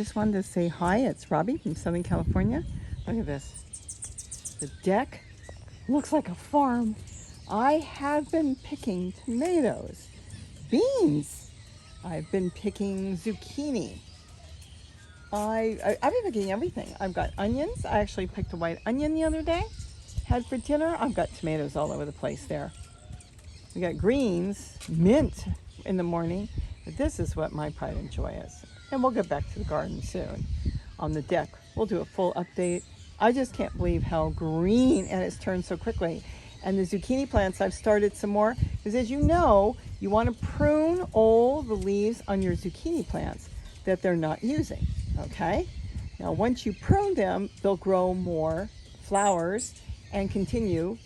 just wanted to say hi. It's Robbie from Southern California. Look at this. The deck looks like a farm. I have been picking tomatoes, beans. I've been picking zucchini. I've been picking everything. I've got onions. I actually picked a white onion the other day. Had for dinner. I've got tomatoes all over the place there. We got greens, mint in the morning. But this is what my pride and joy is. And we'll get back to the garden soon. On the deck, we'll do a full update. I just can't believe how green, and it's turned so quickly. And the zucchini plants, I've started some more. Because as you know, you want to prune all the leaves on your zucchini plants that they're not using, okay? Now, once you prune them, they'll grow more flowers and continue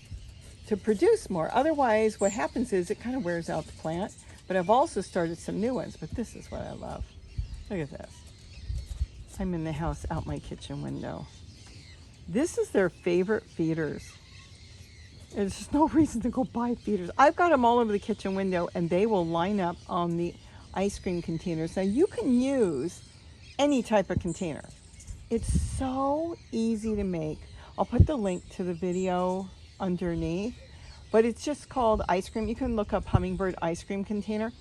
to produce more. Otherwise, what happens is it kind of wears out the plant. But I've also started some new ones, but this is what I love. Look at this. I'm in the house out my kitchen window. This is their favorite feeders. There's just no reason to go buy feeders. I've got them all over the kitchen window, and they will line up on the ice cream containers. Now, you can use any type of container. It's so easy to make. I'll put the link to the video underneath. But it's just called ice cream. You can look up Hummingbird ice cream container.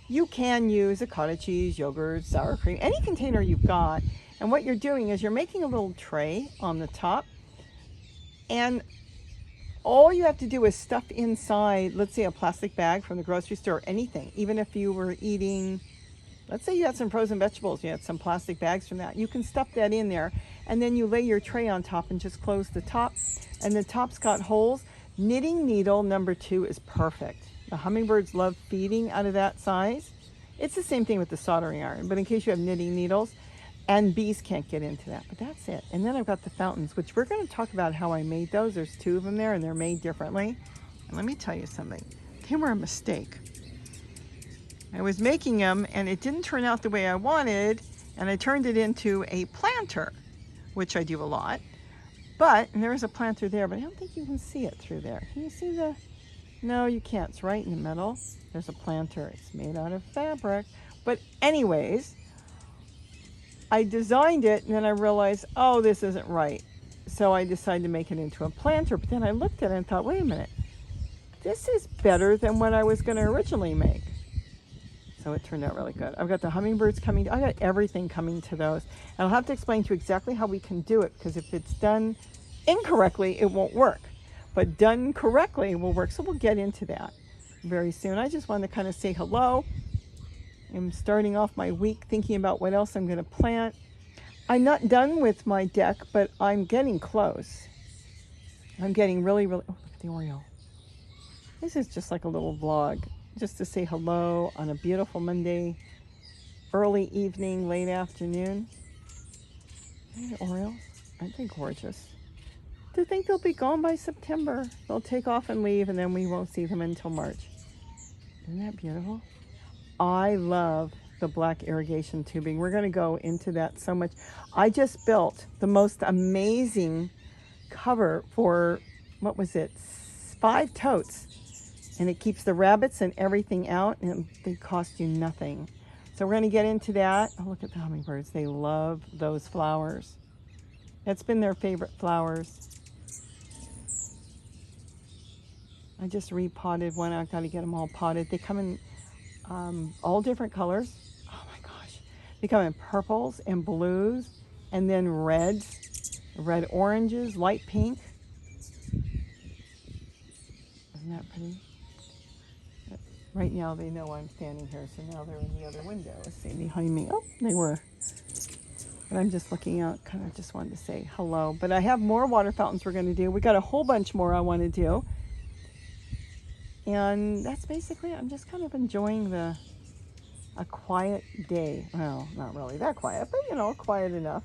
You can use a cottage cheese, yogurt, sour cream, any container you've got. And what you're doing is you're making a little tray on the top. And all you have to do is stuff inside, let's say a plastic bag from the grocery store, or anything. Even if you were eating, let's say you had some frozen vegetables, you had some plastic bags from that. You can stuff that in there. And then you lay your tray on top and just close the top. And the top's got holes. Knitting needle number 2 is perfect. The hummingbirds love feeding out of that size. It's the same thing with the soldering iron, but in case you have knitting needles, and bees can't get into that, but that's it. And then I've got the fountains, which we're going to talk about how I made those. There's 2 of them there, and they're made differently. And let me tell you something. They were a mistake. I was making them, and it didn't turn out the way I wanted, and I turned it into a planter, which I do a lot. But, and there's a planter there, but I don't think you can see it through there. Can you see the, no, you can't. It's right in the middle. There's a planter. It's made out of fabric. But anyways, I designed it, and then I realized, oh, this isn't right. So I decided to make it into a planter. But then I looked at it and thought, wait a minute. This is better than what I was going to originally make. So it turned out really good. I've got the hummingbirds coming. I got everything coming to those. And I'll have to explain to you exactly how we can do it, because if it's done incorrectly, it won't work. But done correctly, it will work. So we'll get into that very soon. I just wanted to kind of say hello. I'm starting off my week thinking about what else I'm going to plant. I'm not done with my deck, but I'm getting close. I'm getting really, oh, look at the Oriole. This is just like a little vlog, just to say hello on a beautiful Monday, early evening, late afternoon. The Orioles, aren't they gorgeous? To think they'll be gone by September. They'll take off and leave, and then we won't see them until March. Isn't that beautiful? I love the black irrigation tubing. We're going to go into that so much. I just built the most amazing cover for, what was it, 5 totes. And it keeps the rabbits and everything out, and they cost you nothing. So we're going to get into that. Oh, look at the hummingbirds. They love those flowers. That's been their favorite flowers. I just repotted one. I've got to get them all potted. They come in all different colors. Oh my gosh. They come in purples and blues, and then reds, red oranges, light pink. Isn't that pretty? Right now they know I'm standing here, so now they're in the other window. Let's see, behind me. Oh, they were. But I'm just looking out, kind of just wanted to say hello. But I have more water fountains we're going to do. We got a whole bunch more I want to do. And that's basically it. I'm just kind of enjoying a quiet day. Well, not really that quiet, but you know, quiet enough.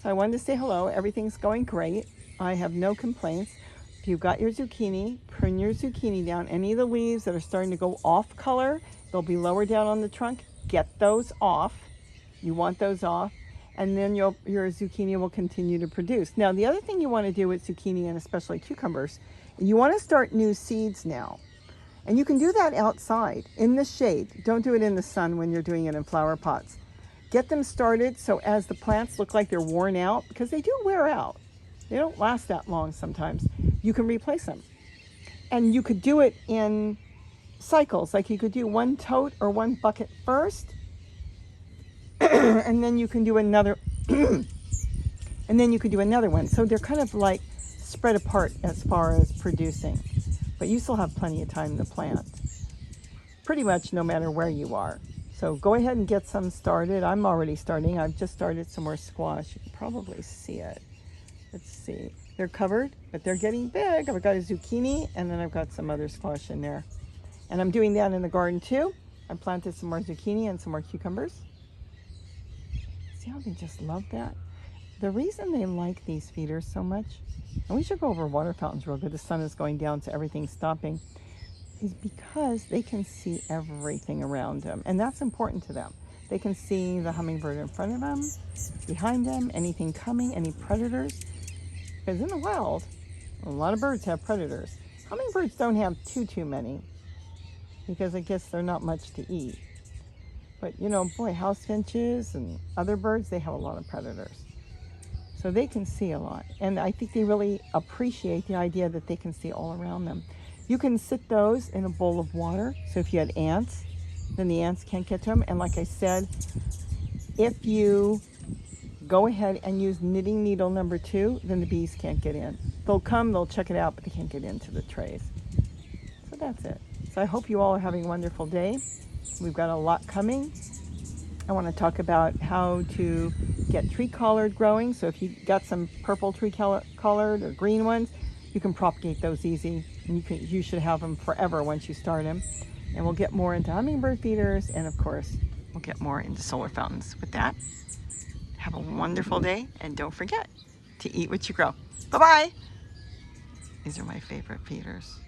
So I wanted to say hello. Everything's going great. I have no complaints. If you've got your zucchini, prune your zucchini down. Any of the leaves that are starting to go off color, they'll be lower down on the trunk. Get those off. You want those off. And then your zucchini will continue to produce. Now, the other thing you want to do with zucchini, and especially cucumbers, you want to start new seeds now. And you can do that outside, in the shade. Don't do it in the sun when you're doing it in flower pots. get them started so as the plants look like they're worn out, because they do wear out. They don't last that long sometimes. You can replace them. And you could do it in cycles. Like you could do one tote or one bucket first, and then you can do another, and then you could do another one. So they're kind of like spread apart as far as producing. But you still have plenty of time to plant, pretty much no matter where you are. So go ahead and get some started. I'm already starting. I've just started some more squash. You can probably see it. Let's see. They're covered, but they're getting big. I've got a zucchini, and then I've got some other squash in there. And I'm doing that in the garden too. I planted some more zucchini and some more cucumbers. See how they just love that? The reason they like these feeders so much, and we should go over water fountains real good. The sun is going down, so everything's stopping, is because they can see everything around them. And that's important to them. They can see the hummingbird in front of them, behind them, anything coming, any predators. Because in the wild, a lot of birds have predators. Hummingbirds don't have too many, because I guess they're not much to eat. But you know, boy, house finches and other birds, they have a lot of predators. So they can see a lot. And I think they really appreciate the idea that they can see all around them. You can sit those in a bowl of water. So if you had ants, then the ants can't get to them. And like I said, if you go ahead and use knitting needle number 2, then the bees can't get in. They'll come, they'll check it out, but they can't get into the trays. So that's it. So I hope you all are having a wonderful day. We've got a lot coming. I want to talk about how to get tree collard growing. So if you got some purple tree collard or green ones, you can propagate those easy. And you should have them forever once you start them. And we'll get more into hummingbird feeders, and of course, we'll get more into solar fountains. With that, have a wonderful day, and don't forget to eat what you grow. Bye-bye. These are my favorite feeders,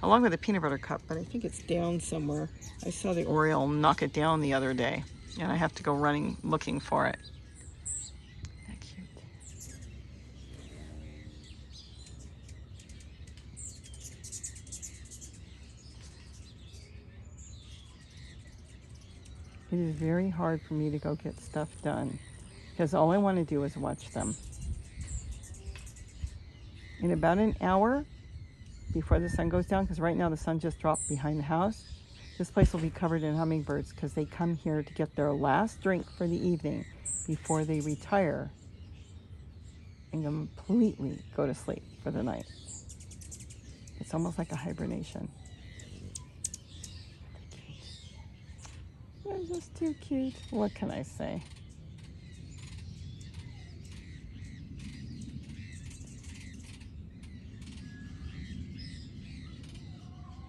along with a peanut butter cup, but I think it's down somewhere. I saw the oriole knock it down the other day, and I have to go running looking for it. Isn't that cute? It is very hard for me to go get stuff done, because all I want to do is watch them. In about an hour before the sun goes down, because right now the sun just dropped behind the house, this place will be covered in hummingbirds, because they come here to get their last drink for the evening before they retire and completely go to sleep for the night. It's almost like a hibernation. They're just too cute. What can I say?